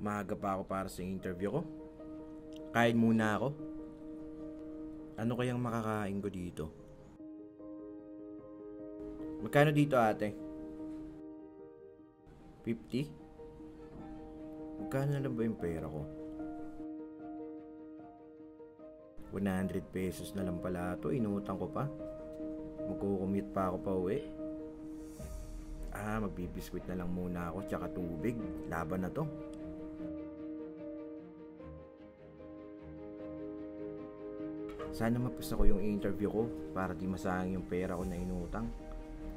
Maaga pa ako para sa interview ko. Kain muna ako. Ano kayang makakain ko dito? Magkano dito, ate? 50? Magkano na lang ba yung pera ko? 100 pesos na lang pala ito. Inutang ko pa. Magkukumute pa ako pa uwi. Magbibiskwit na lang muna ako tsaka tubig. Laban na to. Sana mapasa ko yung interview ko para di masayang yung pera ko na inutang.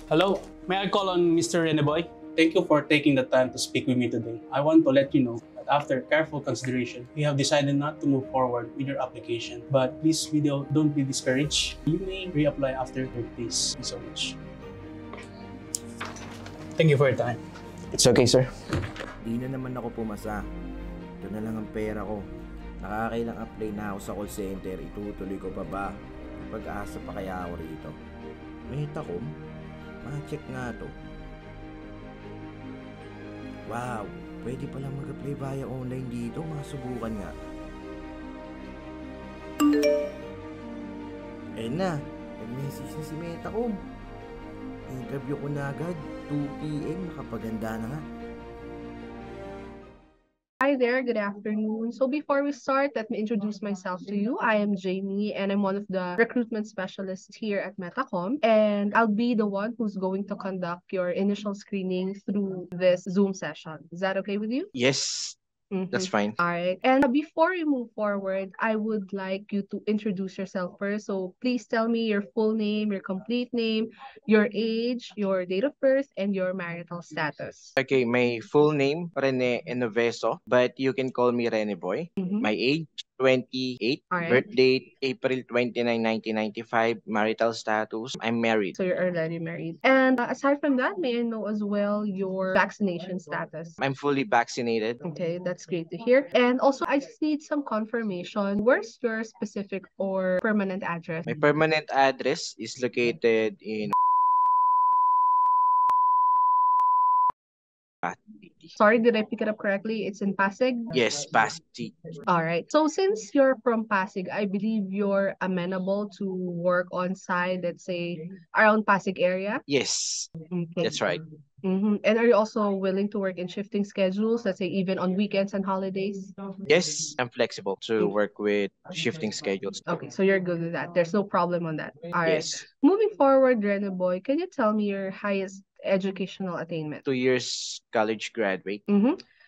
Hello, may I call on Mr. Reneboy? Thank you for taking the time to speak with me today. I want to let you know that after careful consideration, we have decided not to move forward with your application. But please, don't be discouraged. You may reapply after 30 days. Thank you so much. Thank you for your time. It's okay, sir. Di na naman ako pumasa. Ito na lang ang pera ko. Nakakailang apply na ako sa call center. Itutuloy ko pa ba? Pag-asa pa kaya ako rito? Metacom? Ma-check nga to. Wow! Pwede palang mag-apply via online dito. Masubukan nga. Na. Nag-message na si Metacom. Interview ko na agad. 2 PM. Nakapaganda na nga. Hi there, good afternoon. So before we start, let me introduce myself to you. I am Jamie and I'm one of the recruitment specialists here at Metacom. And I'll be the one who's going to conduct your initial screening through this Zoom session. Is that okay with you? Yes, that's fine. All right. And before we move forward, I would like you to introduce yourself first. So please tell me your full name, your complete name, your age, your date of birth, and your marital status. Okay, my full name, Rene Enoveso, but you can call me Reneboy. My age, 28. All right. Birth date, April 29, 1995. Marital status, I'm married. So you're already married. And aside from that, may I know as well your vaccination status? I'm fully vaccinated. Okay, that's great to hear. And also, I just need some confirmation. Where's your specific or permanent address? My permanent address is located in Sorry, did I pick it up correctly? It's in Pasig? Yes, Pasig. All right. So since you're from Pasig, I believe you're amenable to work on site, let's say, around Pasig area? Yes, Okay. that's right. And are you also willing to work in shifting schedules, let's say even on weekends and holidays? Yes, I'm flexible to work with shifting schedules. Okay, so you're good with that. There's no problem on that. All right. Yes, Moving forward, Reneboy, can you tell me your highest educational attainment? 2 years college graduate.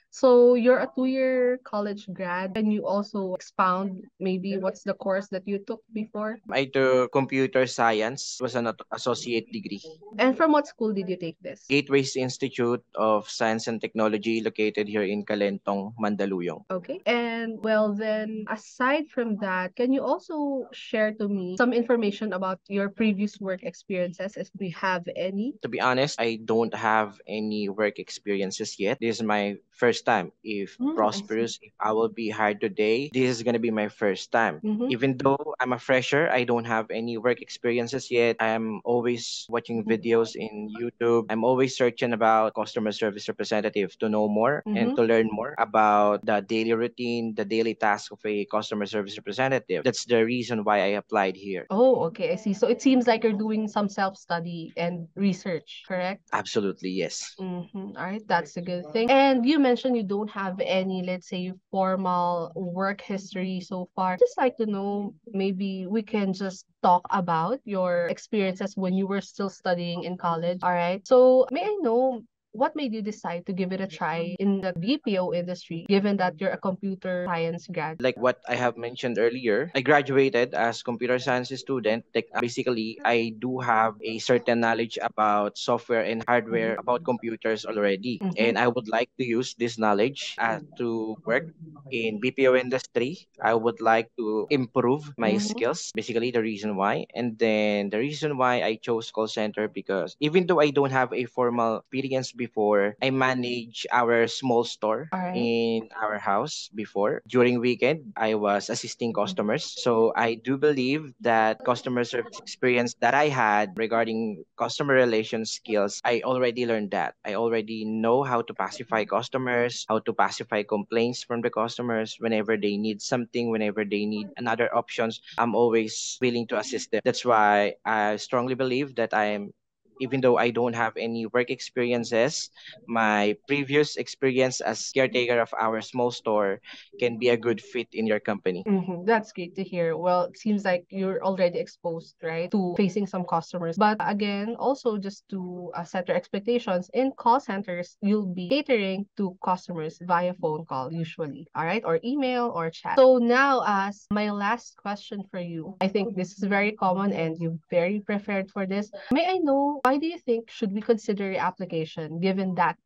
So you're a 2-year college grad. Can you also expound maybe what's the course that you took before? I took computer science, was an associate degree. And from what school did you take this? Gateways Institute of Science and Technology located here in Calentong, Mandaluyong. Okay. And well, then aside from that, can you also share to me some information about your previous work experiences, if we have any? To be honest, I don't have any work experiences yet. This is my first time. If prosperous, if I will be hired today, this is gonna be my first time. Even though I'm a fresher, I don't have any work experiences yet. I'm always watching videos in YouTube. I'm always searching about customer service representative to know more and to learn more about the daily routine, the daily task of a customer service representative. That's the reason why I applied here. Oh, okay, I see. So it seems like you're doing some self-study and research, correct? Absolutely, yes. All right, that's a good thing. And you mentioned you don't have any, let's say, formal work history so far. Just like to know, maybe we can just talk about your experiences when you were still studying in college. All right. So may I know, what made you decide to give it a try in the BPO industry, given that you're a computer science grad? Like what I have mentioned earlier, I graduated as computer science student. Basically, I do have a certain knowledge about software and hardware, about computers already. And I would like to use this knowledge to work in BPO industry. I would like to improve my skills, basically the reason why. And then the reason why I chose call center, because even though I don't have a formal experience before. I manage our small store All right. in our house before. During weekend, I was assisting customers. So I do believe that customer service experience that I had regarding customer relation skills, I already learned that. I already know how to pacify customers, how to pacify complaints from the customers whenever they need something, whenever they need another options. I'm always willing to assist them. That's why I strongly believe that I am, even though I don't have any work experiences, my previous experience as caretaker of our small store can be a good fit in your company. That's great to hear. Well, it seems like you're already exposed, right, to facing some customers. But again, also just to set your expectations, in call centers, you'll be catering to customers via phone call usually, all right, or email or chat. So now, as my last question for you, I think this is very common and you're very prepared for this. May I know, why do you think should we consider your application given that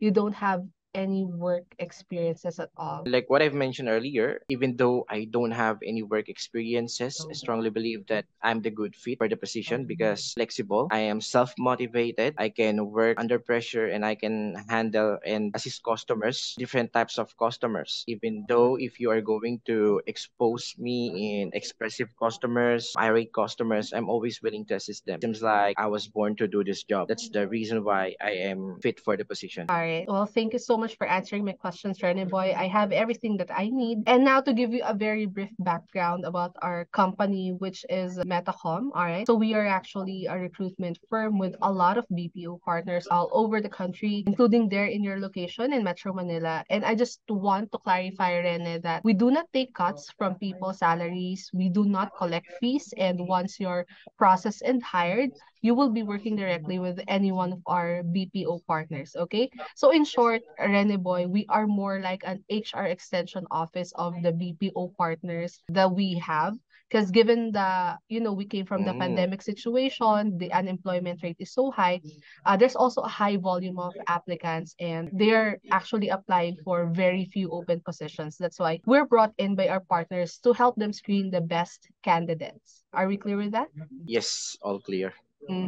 you don't have any work experiences at all? Like what I've mentioned earlier, even though I don't have any work experiences, I strongly believe that I'm the good fit for the position because flexible. I am self-motivated. I can work under pressure and I can handle and assist customers, different types of customers. Even though if you are going to expose me in expressive customers, irate customers, I'm always willing to assist them. Seems like I was born to do this job. That's the reason why I am fit for the position. All right. Well, thank you so much for answering my questions, Reneboy. I have everything that I need. And now to give you a very brief background about our company, which is Metacom. All right. So we are actually a recruitment firm with a lot of BPO partners all over the country, including there in your location in Metro Manila. And I just want to clarify, Rene, that we do not take cuts from people's salaries. We do not collect fees. And once you're processed and hired, you will be working directly with any one of our BPO partners. Okay. So in short, Rene Boy, we are more like an HR extension office of the BPO partners that we have. Because given the, we came from the pandemic situation, the unemployment rate is so high. There's also a high volume of applicants, and they're actually applying for very few open positions. That's why we're brought in by our partners to help them screen the best candidates. Are we clear with that? Yes, all clear.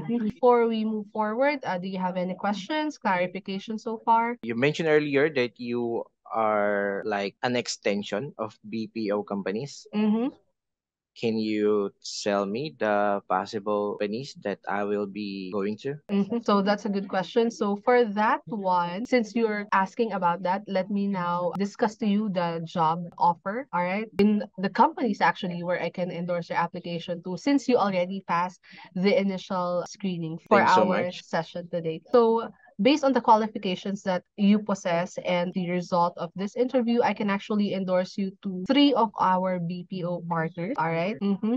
Before we move forward, do you have any questions, clarification so far? You mentioned earlier that you are like an extension of BPO companies. Mm-hmm. Can you tell me the possible companies that I will be going to? So that's a good question. So for that one, since you're asking about that, let me now discuss to you the job offer. All right. In the companies actually where I can endorse your application to, since you already passed the initial screening for Thanks so our much. session today. So based on the qualifications that you possess and the result of this interview, I can actually endorse you to three of our BPO partners. All right.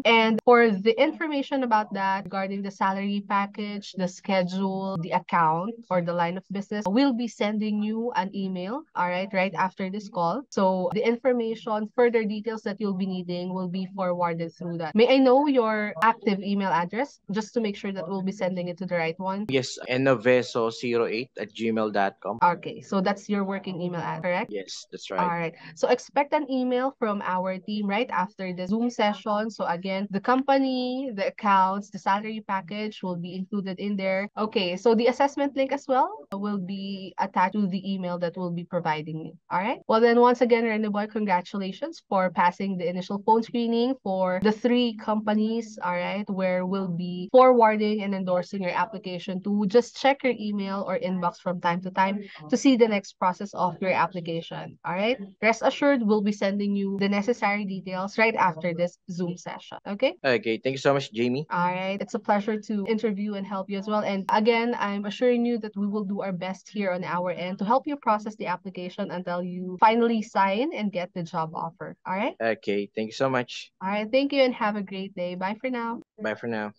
And for the information about that, regarding the salary package, the schedule, the account, or the line of business, we'll be sending you an email. All right after this call. So the information, further details that you'll be needing will be forwarded through that. May I know your active email address just to make sure that we'll be sending it to the right one? Yes, enoveso08@gmail.com. Okay, so that's your working email address, correct? Yes, that's All right. right. So expect an email from our team right after the Zoom session. So again, the company, the accounts, the salary package will be included in there. Okay, so the assessment link as well will be attached to the email that we'll be providing you. All right. Well then once again, Reneboy, congratulations for passing the initial phone screening for the three companies, all right, where we'll be forwarding and endorsing your application to. Just check your email or inbox from time to time to see the next process of your application. All right. Rest assured, we'll be sending you the necessary details right after this Zoom session. Okay. Okay, thank you so much, Jamie. All right. It's a pleasure to interview and help you as well. And again, I'm assuring you that we will do our best here on our end to help you process the application until you finally sign and get the job offer. All right. Okay, thank you so much. All right. Thank you and have a great day. Bye for now. Bye for now.